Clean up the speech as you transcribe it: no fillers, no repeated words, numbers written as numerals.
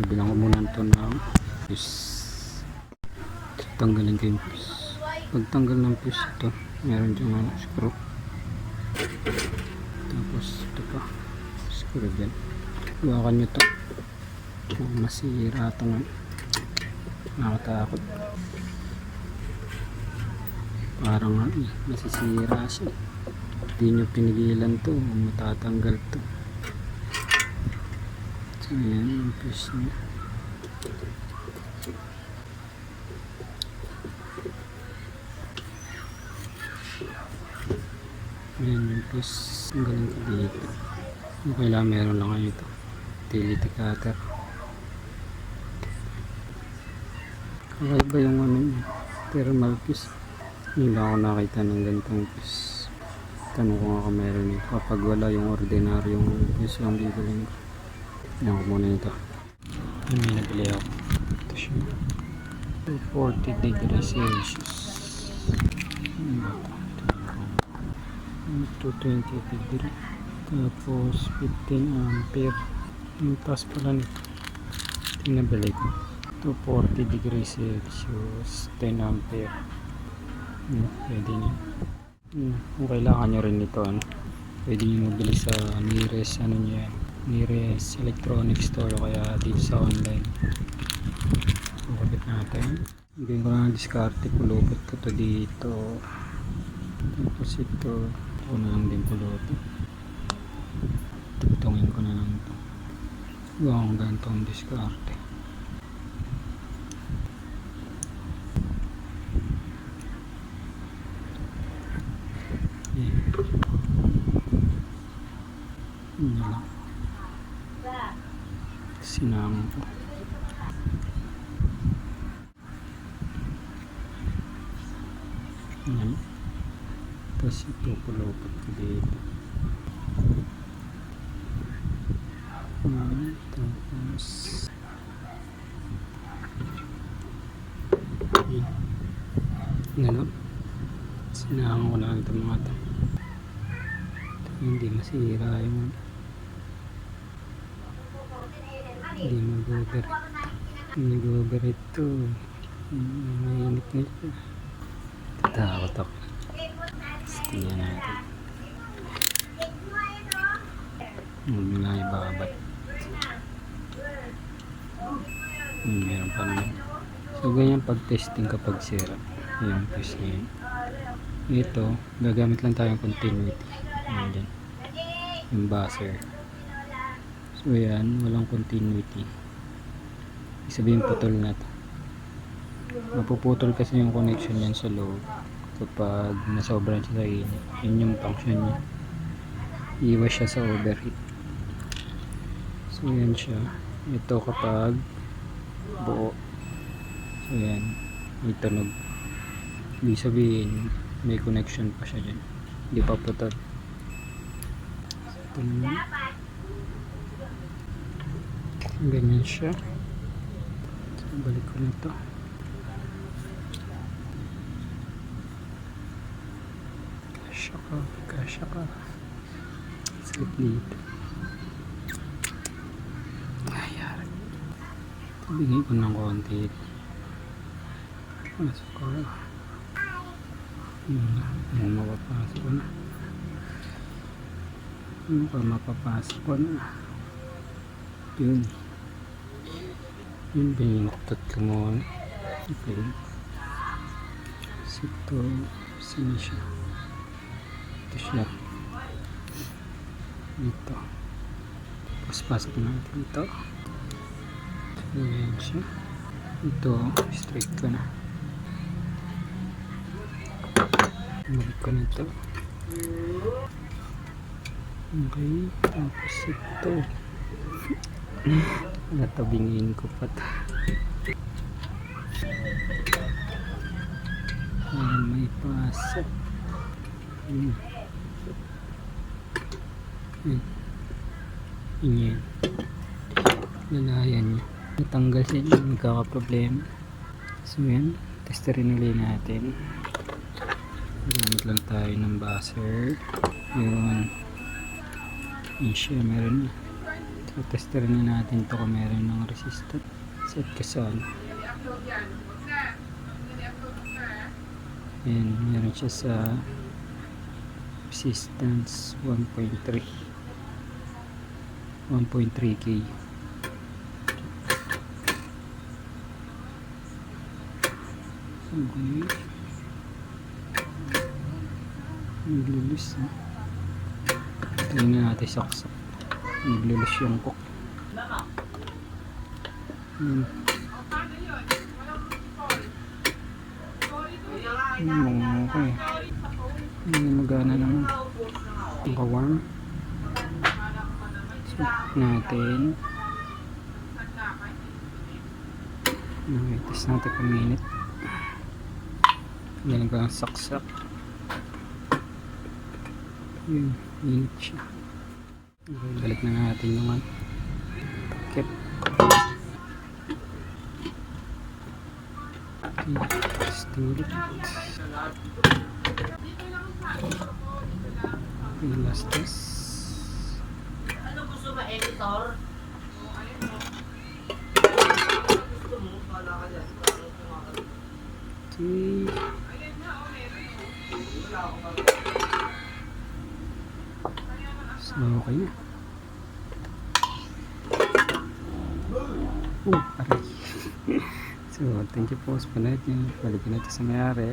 Bilang ko muna ito ng fuse. Tanggalin ko yung fuse. Pagtanggal ng fuse ito, meron dyan ng screw. Tapos ito pa, screw dyan. Hawakan nyo ito. Masira ito nga. Nakatakot. Parang masisira siya. Hindi nyo pinigilan to, matatanggal to. So yan yung fuse niya. Yan yung fuse. Ang galing ko dito. Okay lang, meron lang kayo ito. Utility cutter. Kakaiba yung ano yun, thermal fuse. Hindi lang ako nakita ng ganitong fuse. Tanong ko nga kung meron ito. Kapag wala yung ordinaryong fuse lang bibilin ko. Yan ko muna ito. Yan, may nabili ako. Ito siya. 240 degrees Celsius. 220 degree. Tapos 15 ampere. Yung taas pala nito. Ito yung nabili ko. 240 degrees Celsius. 10 ampere. Pwede nyo. Kung kailangan nyo rin ito, pwede nyo mabili sa nearest nearest electronics store o kaya dito sa online. Kapit natin. Bigyan ko lang ng diskarte. Pulupot ko to dito. Tapos ito na lang din pulupot. Tugtungin ko na lang ito. Gawa kong gantong diskarte. Yan lang. Sinama ko. Yan. Tapos ito pulupot ko dito. Tapos yan. Sinama ko lang ito mga ito. Hindi masira yung hindi mag-over ito. Mainit na ito. Tatakot ako. Tingnan natin. Huwag na ibabat. Meron pa naman. So ganyan pag testing kapag sira. Ayan, test na yun. Ito, gagamit lang tayong continuity. Ayan dyan. Yung buzzer. So yan, walang continuity. Ibig sabihin putol na ito. Mapuputol kasi yung connection yan sa loob kapag nasobran siya sa init. Yun yung function niya. Iwas siya sa overheat. So yan siya. Ito kapag buo. So yan, may tunog. Ibig sabihin may connection pa siya dyan. Hindi pa putol. Ito naman. Ganyan siya. So, balik ko na ito. Kasya ka. Slip dito. Ayari. Bigay ko ng konti. Pasok ko. Mapapasok ko na. Mapapasok ko na. Yun. Yun, binuntot ko muna. Okay. Ito, sino siya? Ito siya. Ito. Tapos pasok natin ito. Ayan siya. Ito, straight ko na. Balik ko na ito. Okay. Tapos ito. Natabingin ko pa ito. May pasok. Yan. Lalayan niya. Natanggal siya niya. Nagkakaproblema. So yan. Testerin ulit natin. Gamit lang tayo ng buzzer. Yun. Yan siya. Meron na. So, tester na natin to kung meron ng resistor. Set ka saan. Ayan, meron siya sa resistance 1.3 1.3k. Okay. Naglulus na. Tingnan na natin saksak. Naglulus yung cook. Okay. Hindi magana naman. Naka-warm. So, natin. Test natin per minute. Ganun ka ng saksak. Yun, init siya. Okay, balik na natin yung takip. Okay, testing ulit. Okay, last test. Ano gusto ba, editor? Okay. So, okay na. Aray. So, thank you po sa panood niyo. Balikin natin sa mayari.